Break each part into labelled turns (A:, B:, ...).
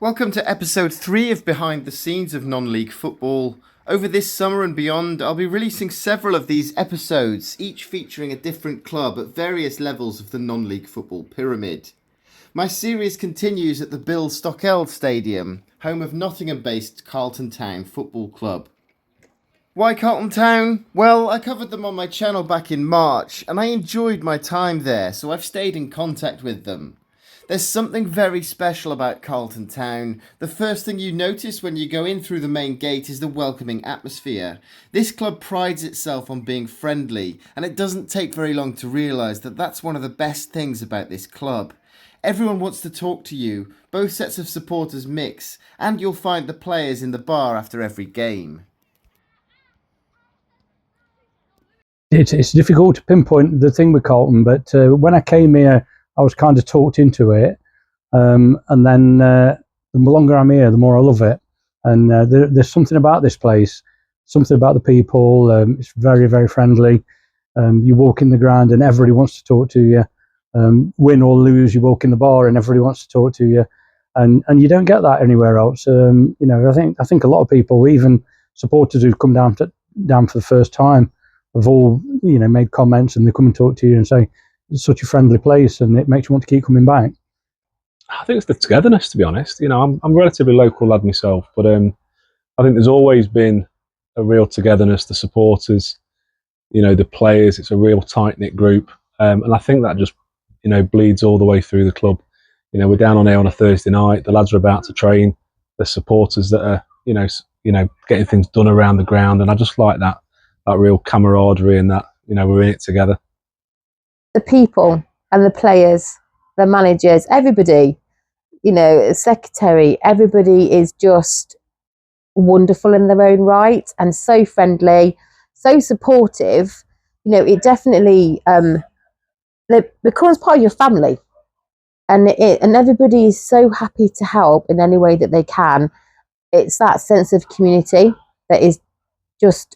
A: Welcome to episode 3 of Behind the Scenes of Non-League Football. Over this summer and beyond, I'll be releasing several of these episodes, each featuring a different club at various levels of the non-league football pyramid. My series continues at the Bill Stokeld Stadium, home of Nottingham-based Carlton Town Football Club. Why Carlton Town? Well, I covered them on my channel back in March, and I enjoyed my time there, so I've stayed in contact with them. There's something very special about Carlton Town. The first thing you notice when you go in through the main gate is the welcoming atmosphere. This club prides itself on being friendly, and it doesn't take very long to realise that that's one of the best things about this club. Everyone wants to talk to you, both sets of supporters mix, and you'll find the players in the bar after every game.
B: It's difficult to pinpoint the thing with Carlton, but when I came here, I was kind of talked into it, and then the longer I'm here, the more I love it. And there's something about this place, something about the people. It's very, very friendly. You walk in the ground and everybody wants to talk to you. Win or lose, you walk in the bar and everybody wants to talk to you, and you don't get that anywhere else. I think a lot of people, even supporters who've come down for the first time, have all made comments, and they come and talk to you and say it's such a friendly place, and it makes you want to keep coming back.
C: I think it's the togetherness, to be honest. I'm a relatively local lad myself, but I think there's always been a real togetherness. The supporters, the players, it's a real tight-knit group, and I think that just bleeds all the way through the club. We're down on here on a Thursday night. The lads are about to train. The supporters that are getting things done around the ground, and I just like that real camaraderie and that we're in it together.
D: The people and the players, the managers, everybody, secretary, everybody is just wonderful in their own right and so friendly, so supportive. It definitely it becomes part of your family, and everybody is so happy to help in any way that they can. It's that sense of community that is just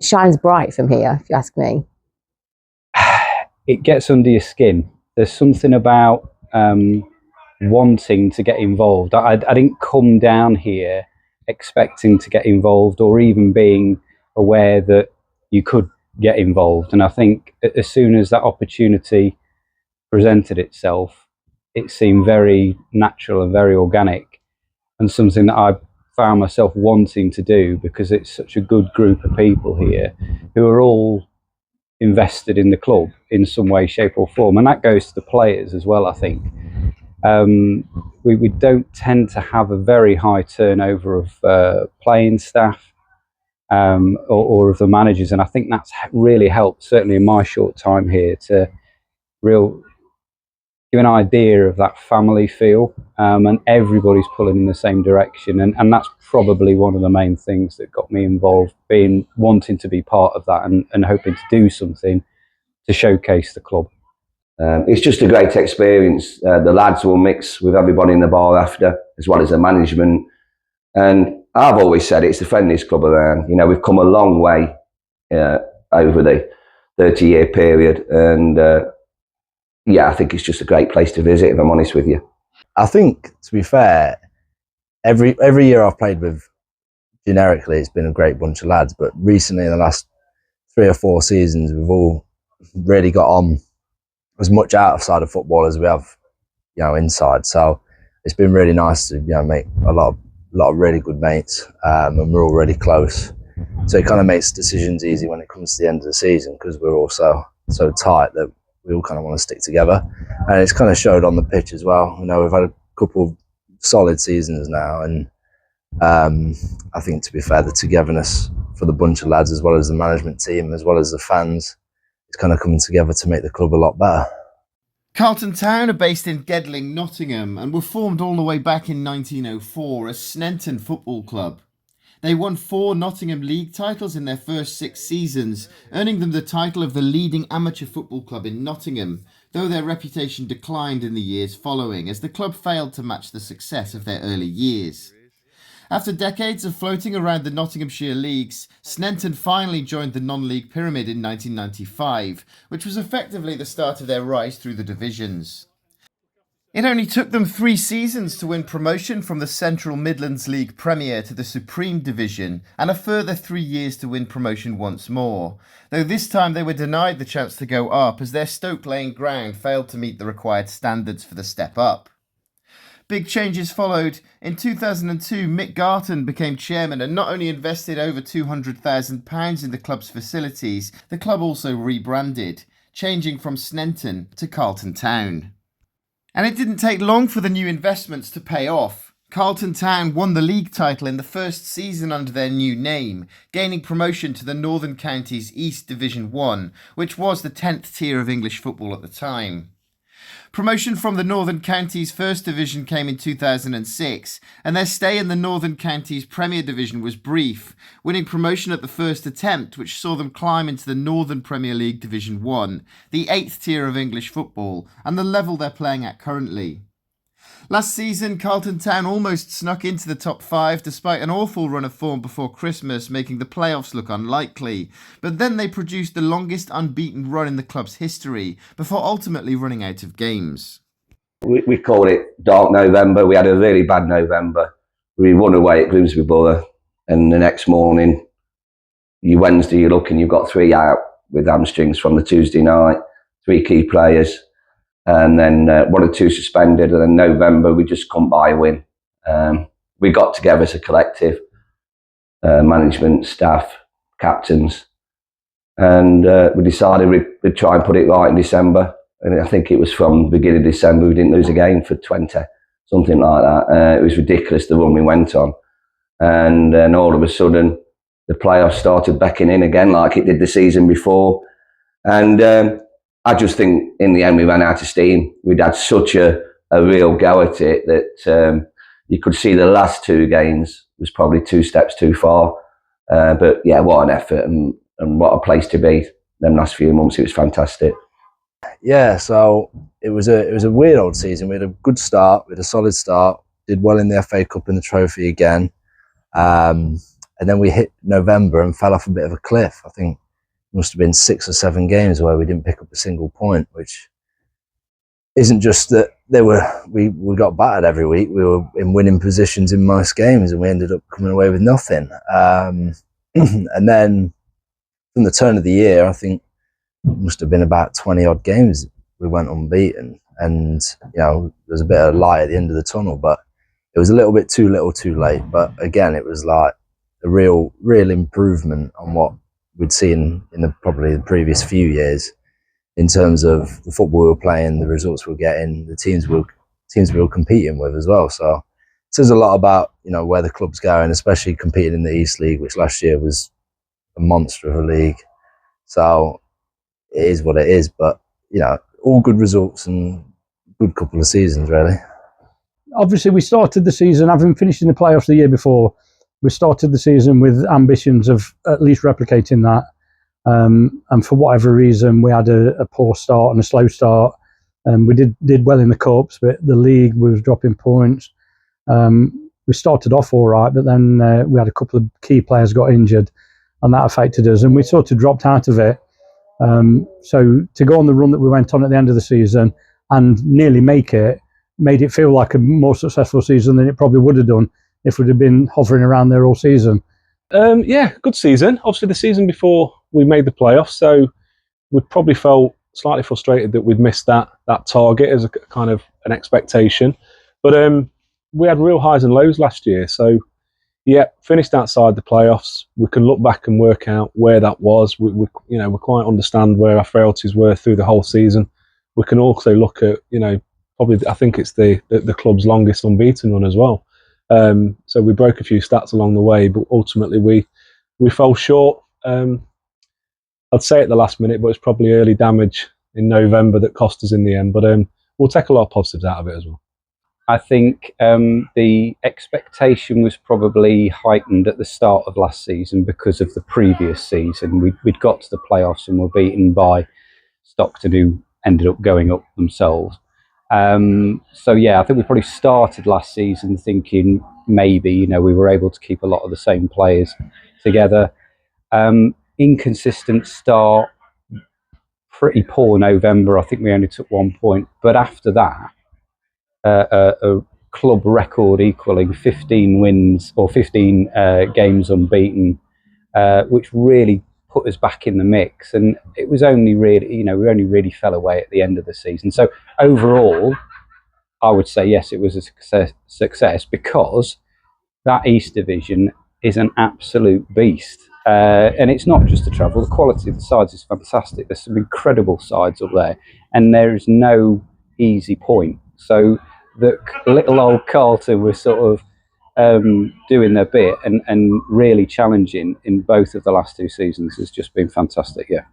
D: shines bright from here, if you ask me.
E: It gets under your skin. There's something about wanting to get involved. I didn't come down here expecting to get involved or even being aware that you could get involved. And I think as soon as that opportunity presented itself, it seemed very natural and very organic, and something that I found myself wanting to do, because it's such a good group of people here who are all invested in the club in some way, shape or form, and that goes to the players as well. I think we don't tend to have a very high turnover of playing staff or of the managers, and I think that's really helped, certainly in my short time here, to give an idea of that family feel, and everybody's pulling in the same direction, and that's probably one of the main things that got me involved, wanting to be part of that and hoping to do something to showcase the club.
F: It's just a great experience. The lads will mix with everybody in the bar after, as well as the management, and I've always said it's the friendliest club around. We've come a long way over the 30-year period, and I think it's just a great place to visit, if I'm honest with you.
G: I think, to be fair, every year I've played with, generically, it's been a great bunch of lads. But recently, in the last 3 or 4 seasons, we've all really got on as much outside of football as we have, inside. So it's been really nice to, make a lot of really good mates, and we're all really close. So it kind of makes decisions easy when it comes to the end of the season, because we're all so tight that we all kind of want to stick together, and it's kind of showed on the pitch as well. We've had a couple of solid seasons now, and I think, to be fair, the togetherness for the bunch of lads, as well as the management team, as well as the fans, is kind of coming together to make the club a lot better.
A: Carlton Town are based in Gedling, Nottingham, and were formed all the way back in 1904 as Sneinton Football Club. They won 4 Nottingham League titles in their first 6 seasons, earning them the title of the leading amateur football club in Nottingham, though their reputation declined in the years following as the club failed to match the success of their early years. After decades of floating around the Nottinghamshire leagues, Sneinton finally joined the non-league pyramid in 1995, which was effectively the start of their rise through the divisions. It only took them 3 seasons to win promotion from the Central Midlands League Premier to the Supreme Division, and a further 3 years to win promotion once more, though this time they were denied the chance to go up as their Stoke Lane ground failed to meet the required standards for the step up. Big changes followed. In 2002, Mick Garton became chairman and not only invested over £200,000 in the club's facilities, the club also rebranded, changing from Sneinton to Carlton Town. And it didn't take long for the new investments to pay off. Carlton Town won the league title in the first season under their new name, gaining promotion to the Northern Counties East Division 1, which was the 10th tier of English football at the time. Promotion from the Northern Counties First Division came in 2006, and their stay in the Northern Counties Premier Division was brief, winning promotion at the first attempt, which saw them climb into the Northern Premier League Division 1, the 8th tier of English football, and the level they're playing at currently. Last season, Carlton Town almost snuck into the top 5 despite an awful run of form before Christmas, making the playoffs look unlikely. But then they produced the longest unbeaten run in the club's history, before ultimately running out of games.
F: We call it Dark November. We had a really bad November. We won away at Grimsby Borough, and the next morning, Wednesday, you look and you've got 3 out with hamstrings from the Tuesday night, 3 key players. And then 1 or 2 suspended, and then November we just couldn't buy a win. We got together as a collective, management, staff, captains, and we decided we'd try and put it right in December. And I think it was from the beginning of December we didn't lose a game for 20, something like that. It was ridiculous the run we went on, and then all of a sudden the playoffs started beckoning in again like it did the season before, and I just think in the end we ran out of steam. We'd had such a real go at it that you could see the last 2 games was probably 2 steps too far. But yeah, what an effort and what a place to be. Them last few months, it was fantastic.
G: Yeah, so it was a weird old season. We had a good start, we had a solid start, did well in the FA Cup and the trophy again. And then we hit November and fell off a bit of a cliff. I think must have been 6 or 7 games where we didn't pick up a single point, which isn't just that we got battered every week. We were in winning positions in most games and we ended up coming away with nothing. And then from the turn of the year, I think it must have been about 20 odd games we went unbeaten, and there's a bit of light at the end of the tunnel, but it was a little bit too little too late. But again, it was like a real improvement on what we'd seen in probably the previous few years in terms of the football we were playing, the results we were getting, the teams we were competing with as well. So it says a lot about where the club's going, especially competing in the East League, which last year was a monster of a league. So it is what it is, but all good results and good couple of seasons really.
B: Obviously, we started the season, having finished in the playoffs the year before, we started the season with ambitions of at least replicating that. And for whatever reason, we had a poor start and a slow start. We did well in the Cups, but the league was dropping points. We started off all right, but then we had a couple of key players got injured, and that affected us, and we sort of dropped out of it. So to go on the run that we went on at the end of the season and nearly make it, made it feel like a more successful season than it probably would have done if we'd have been hovering around there all season.
C: Yeah, good season. Obviously the season before we made the playoffs, so we'd probably felt slightly frustrated that we'd missed that target as a kind of an expectation. But we had real highs and lows last year, so yeah, finished outside the playoffs. We can look back and work out where that was. We quite understand where our frailties were through the whole season. We can also look at, probably I think it's the club's longest unbeaten run as well. So we broke a few stats along the way, but ultimately we fell short. I'd say at the last minute, but it's probably early damage in November that cost us in the end. But we'll take a lot of positives out of it as well.
E: I think the expectation was probably heightened at the start of last season because of the previous season. We'd got to the playoffs and were beaten by Stockton, who ended up going up themselves. So yeah, I think we probably started last season thinking maybe we were able to keep a lot of the same players together. Inconsistent start, pretty poor November. I think we only took 1 point, but after that a club record equaling 15 wins or 15 games unbeaten, which really put us back in the mix. And it was only really, we only really fell away at the end of the season. So overall, I would say yes, it was a success because that East Division is an absolute beast. And it's not just the travel, the quality of the sides is fantastic. There's some incredible sides up there, and there is no easy point. So the little old Carlton was sort of doing their bit and really challenging in both of the last 2 seasons has just been fantastic. Yeah,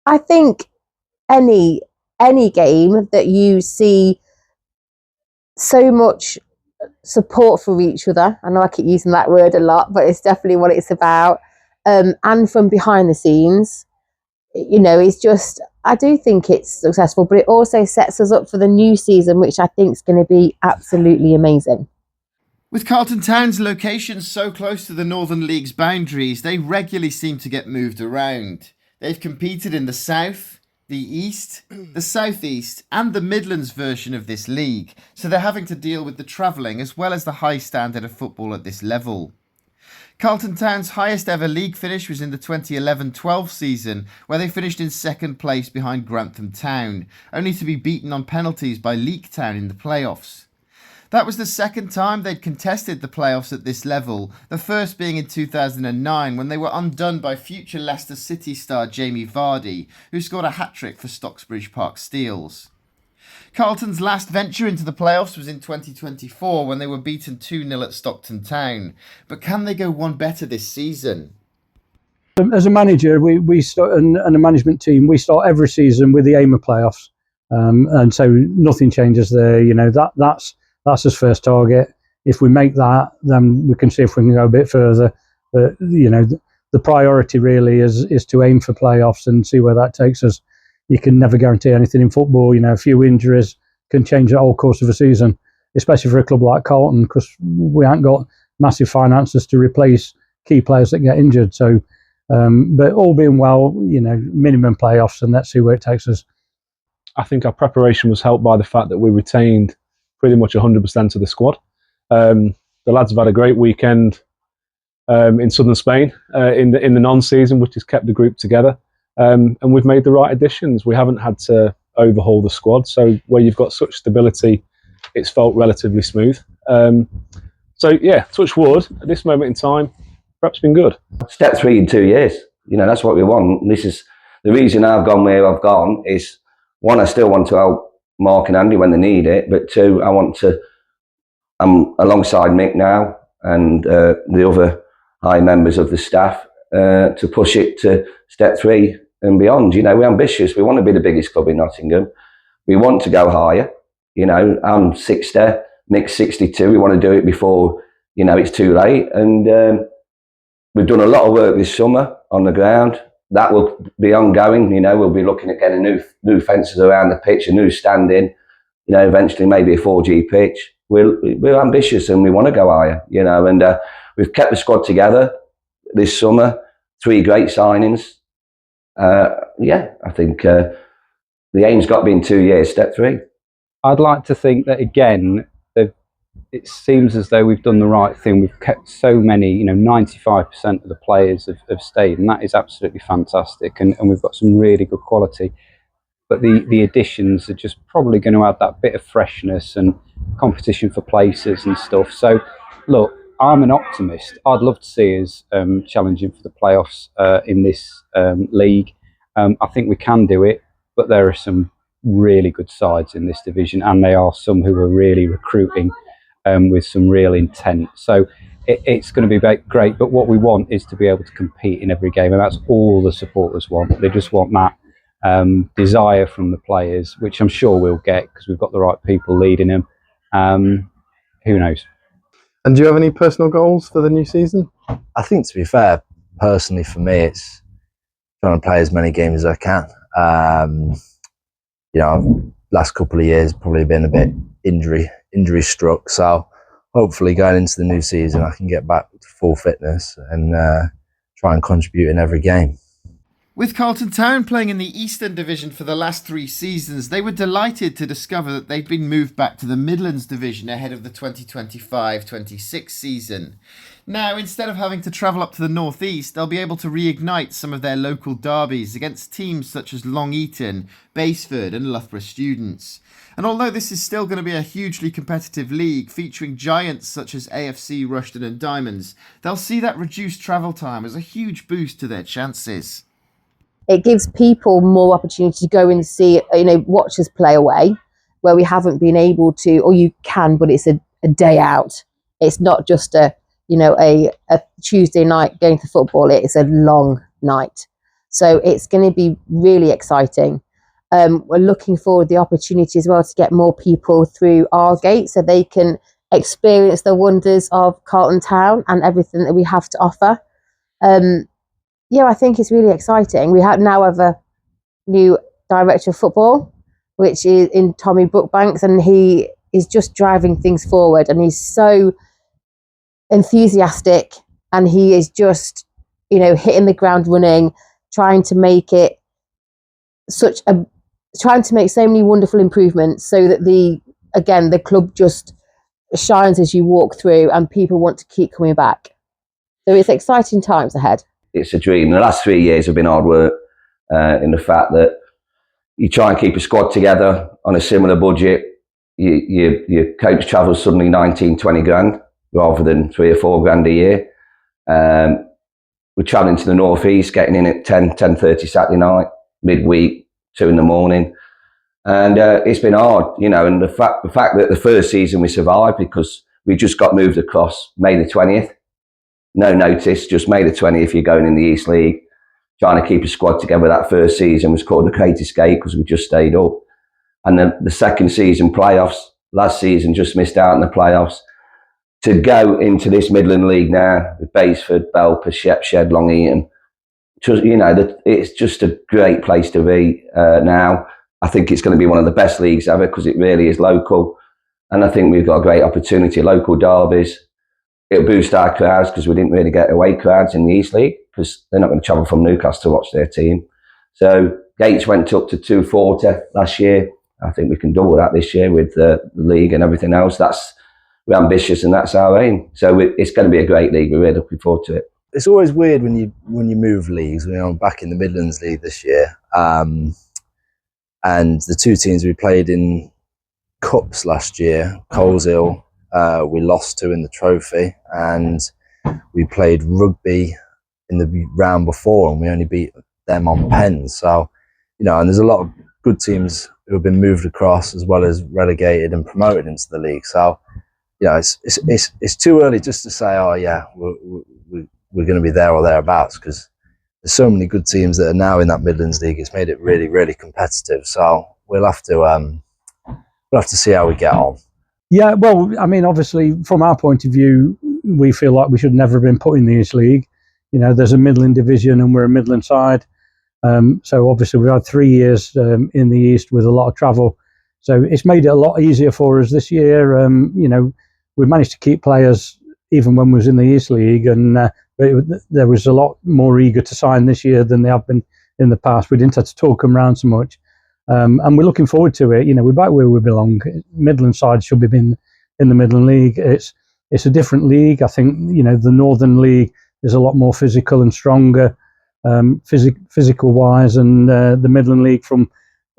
D: I think any game that you see so much support for each other, I know I keep using that word a lot, but it's definitely what it's about, and from behind the scenes, it's just, I do think it's successful, but it also sets us up for the new season, which I think is going to be absolutely amazing.
A: With Carlton Town's location so close to the Northern League's boundaries, they regularly seem to get moved around. They've competed in the South, the East, the Southeast and the Midlands version of this league, so they're having to deal with the travelling as well as the high standard of football at this level. Carlton Town's highest ever league finish was in the 2011-12 season, where they finished in second place behind Grantham Town, only to be beaten on penalties by Leek Town in the playoffs. That was the second time they'd contested the playoffs at this level, the first being in 2009 when they were undone by future Leicester City star Jamie Vardy, who scored a hat-trick for Stocksbridge Park Steels. Carlton's last venture into the playoffs was in 2024 when they were beaten 2-0 at Stockton Town. But can they go one better this season?
B: As a manager, we start, and a management team, we start every season with the aim of playoffs, and so nothing changes there. That's his first target. If we make that, then we can see if we can go a bit further. But the priority really is to aim for playoffs and see where that takes us. You can never guarantee anything in football. A few injuries can change the whole course of a season, especially for a club like Carlton, because we haven't got massive finances to replace key players that get injured. So, but all being well, minimum playoffs, and let's see where it takes us.
C: I think our preparation was helped by the fact that we retained pretty much 100% of the squad. The lads have had a great weekend in southern Spain in the non-season, which has kept the group together. And we've made the right additions. We haven't had to overhaul the squad. So where you've got such stability, it's felt relatively smooth. So yeah, touch wood, at this moment in time, perhaps been good.
F: Step 3 in 2 years. That's what we want. This is the reason I've gone where I've gone is, one, I still want to help Mark and Andy when they need it, but 2, I'm alongside Mick now and the other high members of the staff to push it to step 3 and beyond. We're ambitious. We want to be the biggest club in Nottingham. We want to go higher. I'm 60, Mick's 62. We want to do it before, it's too late. And we've done a lot of work this summer on the ground. That will be ongoing. We'll be looking at getting new fences around the pitch, a new standing, eventually maybe a 4G pitch. We're ambitious and we want to go higher, and we've kept the squad together this summer, 3 great signings. I think the aim's got to be in 2 years, step 3.
E: I'd like to think that again, it seems as though we've done the right thing. We've kept so many, 95% of the players have stayed, and that is absolutely fantastic. And we've got some really good quality. But the additions are just probably going to add that bit of freshness and competition for places and stuff. So, look, I'm an optimist. I'd love to see us challenging for the playoffs in this league. I think we can do it, but there are some really good sides in this division, and there are some who are really recruiting with some real intent. So it's going to be great, but what we want is to be able to compete in every game, and that's all the supporters want. They just want that desire from the players, which I'm sure we'll get because we've got the right people leading them. Who knows?
H: And do you have any personal goals for the new season?
G: I think, to be fair, personally for me, it's trying to play as many games as I can. Last couple of years probably been a bit injury struck, so hopefully going into the new season I can get back to full fitness and try and contribute in every game.
A: With Carlton Town playing in the Eastern Division for the last 3 seasons, they were delighted to discover that they'd been moved back to the Midlands Division ahead of the 2025-26 season. Now, instead of having to travel up to the North East, they'll be able to reignite some of their local derbies against teams such as Long Eaton, Basford and Loughborough Students. And although this is still going to be a hugely competitive league featuring giants such as AFC, Rushden and Diamonds, they'll see that reduced travel time as a huge boost to their chances.
D: It gives people more opportunity to go and see, watch us play away, where we haven't been able to, or you can, but it's a day out. It's not just a Tuesday night going to football. It's a long night. So it's going to be really exciting. We're looking forward to the opportunity as well to get more people through our gate so they can experience the wonders of Carlton Town and everything that we have to offer. I think it's really exciting. We now have a new director of football, which is in Tommy Brookbanks, and he is just driving things forward, and he's so enthusiastic, and he is just, hitting the ground running, trying to make so many wonderful improvements so that the club just shines as you walk through and people want to keep coming back. So it's exciting times ahead.
F: It's a dream. The last 3 years have been hard work in the fact that you try and keep a squad together on a similar budget. Your coach travels suddenly 19, 20 grand rather than 3 or 4 grand a year. We're travelling to the North East, getting in at 10:30 Saturday night, midweek, 2 in the morning. And it's been hard, and the fact that the first season we survived because we just got moved across May the 20th. No notice, just May the 20th, you're going in the East League. Trying to keep a squad together that first season was called the Great Escape because we just stayed up. And then the second season playoffs, last season just missed out in the playoffs. To go into this Midland League now with Basford, Belper, Shepshed, Long Eaton, it's just a great place to be now. I think it's going to be one of the best leagues ever because it really is local. And I think we've got a great opportunity, local derbies. It'll boost our crowds because we didn't really get away crowds in the East League because they're not going to travel from Newcastle to watch their team. So gates went up to 240 last year. I think we can double that this year with the league and everything else. We're ambitious and that's our aim. So it's going to be a great league. We're really looking forward to it.
G: It's always weird when you move leagues. I'm back in the Midlands League this year, and the 2 teams we played in cups last year, Coleshill, we lost to in the trophy, and we played rugby in the round before and we only beat them on pens. So, and there's a lot of good teams who have been moved across as well as relegated and promoted into the league. So, it's too early just to say, oh yeah, we're going to be there or thereabouts, because there's so many good teams that are now in that Midlands League. It's made it really, really competitive. So we'll have to see how we get on.
B: Yeah, well, I mean, obviously, from our point of view, we feel like we should never have been put in the East League. There's a Midland division and we're a Midland side. So obviously we've had 3 years in the East with a lot of travel. So it's made it a lot easier for us this year. We've managed to keep players even when we was in the East League, and there was a lot more eager to sign this year than they have been in the past. We didn't have to talk them around so much. And we're looking forward to it. We're back where we belong. Midland side should be in the Midland League. It's a different league. I think the Northern League is a lot more physical and stronger, physical wise, and the Midland League from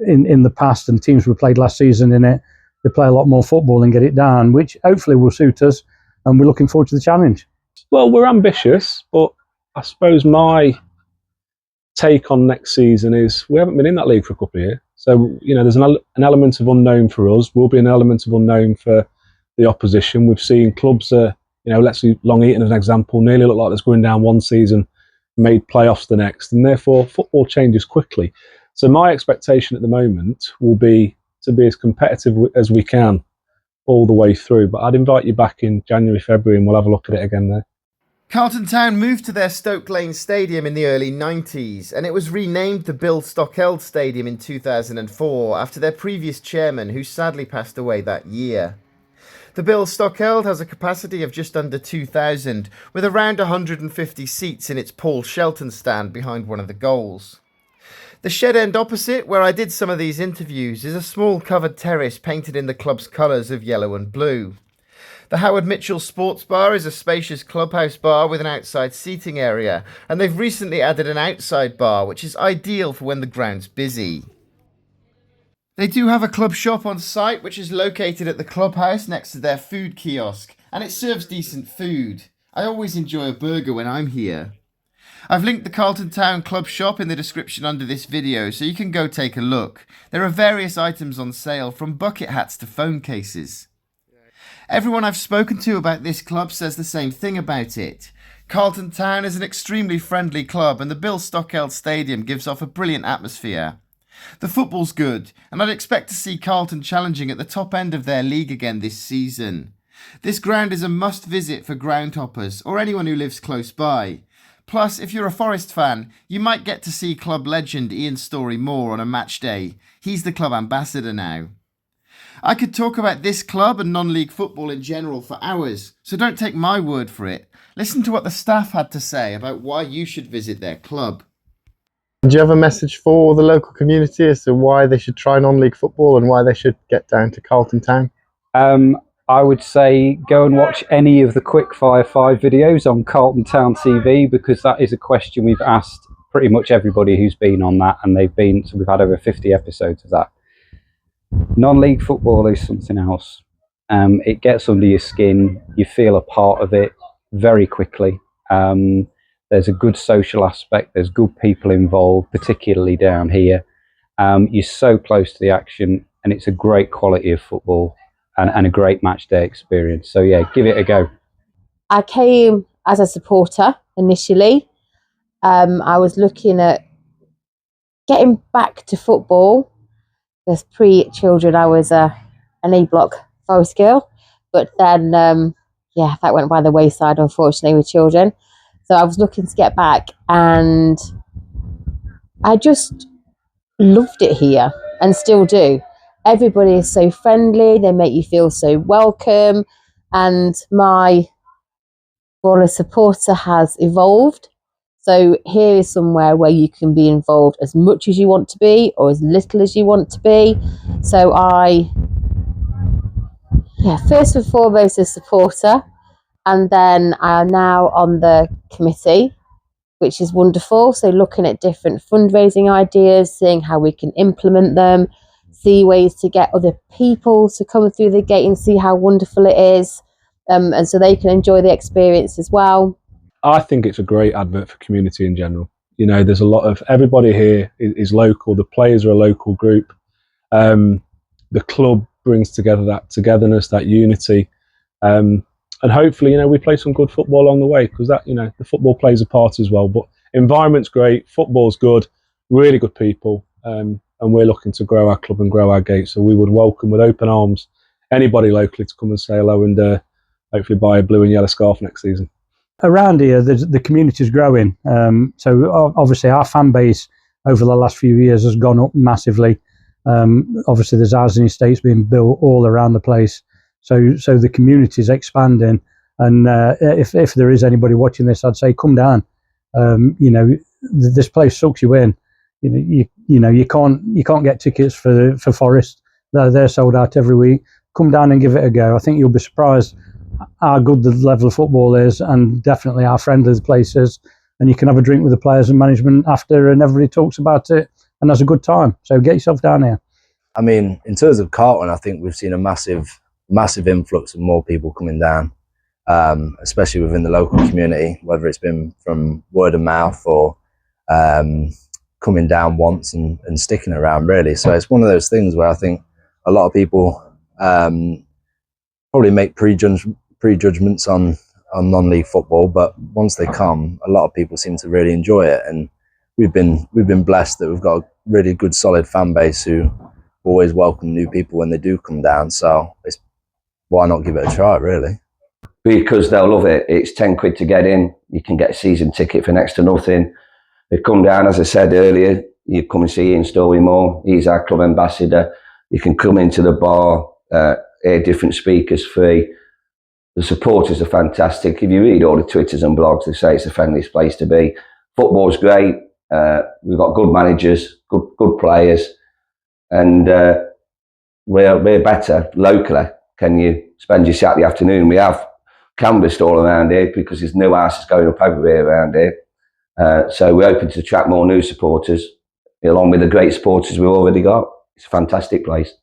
B: in the past and teams we played last season in it, they play a lot more football and get it down, which hopefully will suit us. And we're looking forward to the challenge.
C: Well, we're ambitious, but I suppose my take on next season is we haven't been in that league for a couple of years. So, there's an element of unknown for us. Will be an element of unknown for the opposition. We've seen clubs, let's see Long Eaton as an example, nearly look like it's going down one season, made playoffs the next, and therefore football changes quickly. So my expectation at the moment will be to be as competitive as we can all the way through. But I'd invite you back in January, February, and we'll have a look at it again there.
A: Carlton Town moved to their Stoke Lane Stadium in the early 90s, and it was renamed the Bill Stokeld Stadium in 2004 after their previous chairman, who sadly passed away that year. The Bill Stokeld has a capacity of just under 2,000, with around 150 seats in its Paul Shelton stand behind one of the goals. The shed end opposite, where I did some of these interviews, is a small covered terrace painted in the club's colours of yellow and blue. The Howard Mitchell Sports Bar is a spacious clubhouse bar with an outside seating area, and they've recently added an outside bar, which is ideal for when the ground's busy. They do have a club shop on site, which is located at the clubhouse next to their food kiosk, and it serves decent food. I always enjoy a burger when I'm here. I've linked the Carlton Town club shop in the description under this video, so you can go take a look. There are various items on sale, from bucket hats to phone cases. Everyone I've spoken to about this club says the same thing about it. Carlton Town is an extremely friendly club, and the Bill Stokeld Stadium gives off a brilliant atmosphere. The football's good, and I'd expect to see Carlton challenging at the top end of their league again this season. This ground is a must visit for groundhoppers or anyone who lives close by. Plus, if you're a Forest fan, you might get to see club legend Ian Storey-Moore on a match day. He's the club ambassador now. I could talk about this club and non-league football in general for hours, so don't take my word for it. Listen to what the staff had to say about why you should visit their club.
H: Do you have a message for the local community as to why they should try non-league football and why they should get down to Carlton Town?
E: I would say go and watch any of the Quickfire 5 videos on Carlton Town TV, because that is a question we've asked pretty much everybody who's been on that, and so we've had over 50 episodes of that. Non-league football is something else. It gets under your skin. You feel a part of it very quickly. There's a good social aspect. There's good people involved, particularly down here. You're so close to the action, and it's a great quality of football and a great match day experience. So yeah, give it a go.
D: I came as a supporter initially. I was looking at getting back to football. Because pre-children, I was an A-block Forest girl. But then, that went by the wayside, unfortunately, with children. So I was looking to get back, and I just loved it here and still do. Everybody is so friendly. They make you feel so welcome. And my role as supporter has evolved. So here is somewhere where you can be involved as much as you want to be or as little as you want to be. So first and foremost a supporter, and then I am now on the committee, which is wonderful. So looking at different fundraising ideas, seeing how we can implement them, see ways to get other people to come through the gate and see how wonderful it is, and so they can enjoy the experience as well.
C: I think it's a great advert for community in general. You know, there's a lot of, everybody here is local. The players are a local group. The club brings together that togetherness, that unity. And hopefully, we play some good football along the way, because that, the football plays a part as well. But environment's great, football's good, really good people. And we're looking to grow our club and grow our gates. So we would welcome with open arms anybody locally to come and say hello and hopefully buy a blue and yellow scarf next season.
B: Around here, the community is growing. So obviously our fan base over the last few years has gone up massively. Obviously there's housing estates being built all around the place. So the community is expanding. And if there is anybody watching this, I'd say come down. This place sucks you in. You can't get tickets for Forest. They're sold out every week. Come down and give it a go. I think you'll be surprised how good the level of football is, and definitely how friendly the place is. And you can have a drink with the players and management after, and everybody talks about it and has a good time. So get yourself down here.
G: I mean, in terms of Carlton, I think we've seen a massive influx of more people coming down, especially within the local community, whether it's been from word of mouth or coming down once and sticking around, really. So it's one of those things where I think a lot of people probably make prejudgments on non-league football, but once they come, a lot of people seem to really enjoy it. And we've been blessed that we've got a really good, solid fan base who always welcome new people when they do come down. So why not give it a try, really?
F: Because they'll love it. It's 10 quid to get in. You can get a season ticket for next to nothing. They come down, as I said earlier, you come and see Ian Storey-Moore. He's our club ambassador. You can come into the bar, hear different speakers free. The supporters are fantastic. If you read all the Twitters and blogs, they say it's the friendliest place to be. Football's great. We've got good managers, good players, and we're better locally. Can you spend your Saturday afternoon? We have canvassed all around here because there's new houses going up over here around here. So we're hoping to attract more new supporters, along with the great supporters we've already got. It's a fantastic place.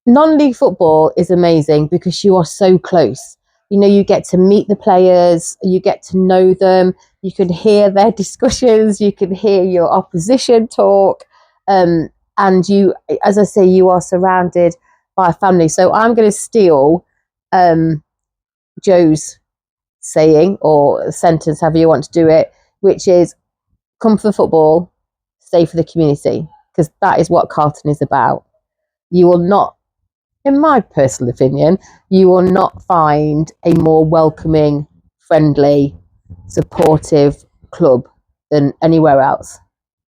D: Non-league football is amazing because you are so close. You know, you get to meet the players, you get to know them, you can hear their discussions, you can hear your opposition talk. And you, as I say, you are surrounded by a family. So I'm going to steal Joe's saying or sentence, however you want to do it, which is come for the football, stay for the community, because that is what Carlton is about. You will not, in my personal opinion, you will not find a more welcoming, friendly, supportive club than anywhere else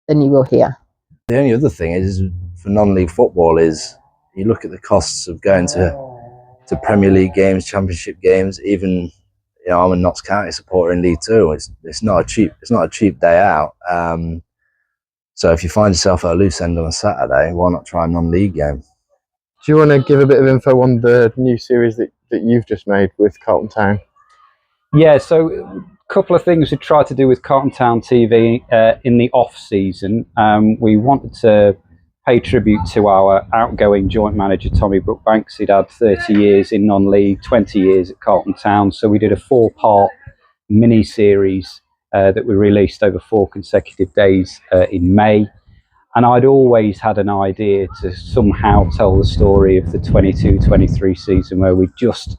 D: than you will here.
G: The only other thing is for non-league football is you look at the costs of going to Premier League games, Championship games. Even I'm a Notts County supporter in League Two. It's not a cheap day out. So if you find yourself at a loose end on a Saturday, why not try a non-league game?
H: Do you want to give a bit of info on the new series that you've just made with Carlton Town?
E: Yeah, so a couple of things we tried to do with Carlton Town TV in the off season. We wanted to pay tribute to our outgoing joint manager, Tommy Brookbanks. He'd had 30 years in non-league, 20 years at Carlton Town. So we did a 4-part mini-series that we released over 4 consecutive days in May. And I'd always had an idea to somehow tell the story of the 22-23 season where we just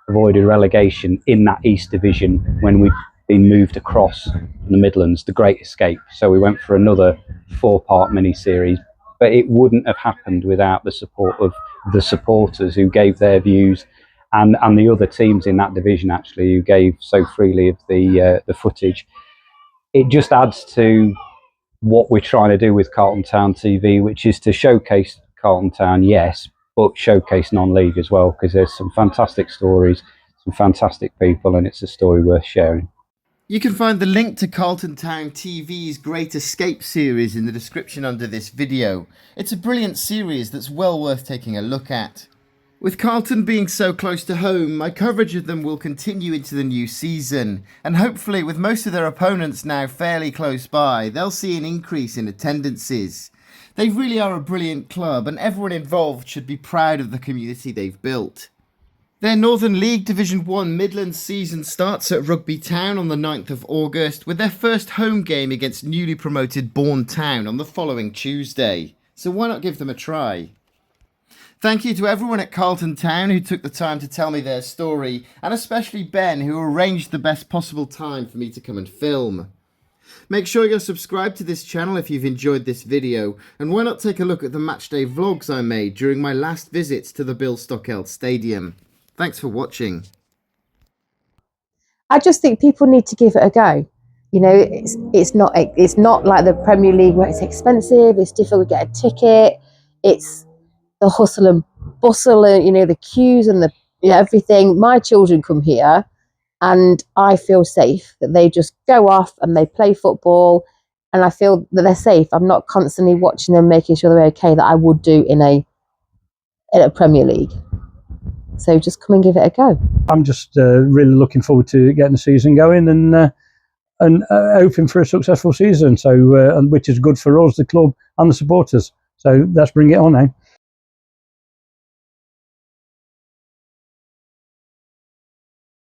E: avoided relegation in that East Division when we'd been moved across the Midlands, the Great Escape. So we went for another 4-part mini-series, but it wouldn't have happened without the support of the supporters who gave their views and the other teams in that division actually who gave so freely of the footage. It just adds to what we're trying to do with Carlton Town TV, which is to showcase Carlton Town, yes, but showcase non-league as well, because there's some fantastic stories, some fantastic people, and it's a story worth sharing.
A: You can find the link to Carlton Town TV's Great Escape series in the description under this video. It's a brilliant series that's well worth taking a look at. With Carlton being so close to home, my coverage of them will continue into the new season, and hopefully with most of their opponents now fairly close by, they'll see an increase in attendances. They really are a brilliant club, and everyone involved should be proud of the community they've built. Their Northern League Division 1 Midlands season starts at Rugby Town on the 9th of August, with their first home game against newly promoted Bourne Town on the following Tuesday, so why not give them a try? Thank you to everyone at Carlton Town who took the time to tell me their story, and especially Ben who arranged the best possible time for me to come and film. Make sure you're subscribed to this channel if you've enjoyed this video, and why not take a look at the matchday vlogs I made during my last visits to the Bill Stokeld Stadium. Thanks for watching.
D: I just think people need to give it a go. You know, it's not like the Premier League where it's expensive, it's difficult to get a ticket, it's the hustle and bustle, and the queues and the everything. My children come here and I feel safe that they just go off and they play football, and I feel that they're safe. I'm not constantly watching them, making sure they're okay, that I would do in a Premier League. So just come and give it a go. I'm just really looking forward to getting the season going and hoping for a successful season. So which is good for us, the club, and the supporters. So let's bring it on now.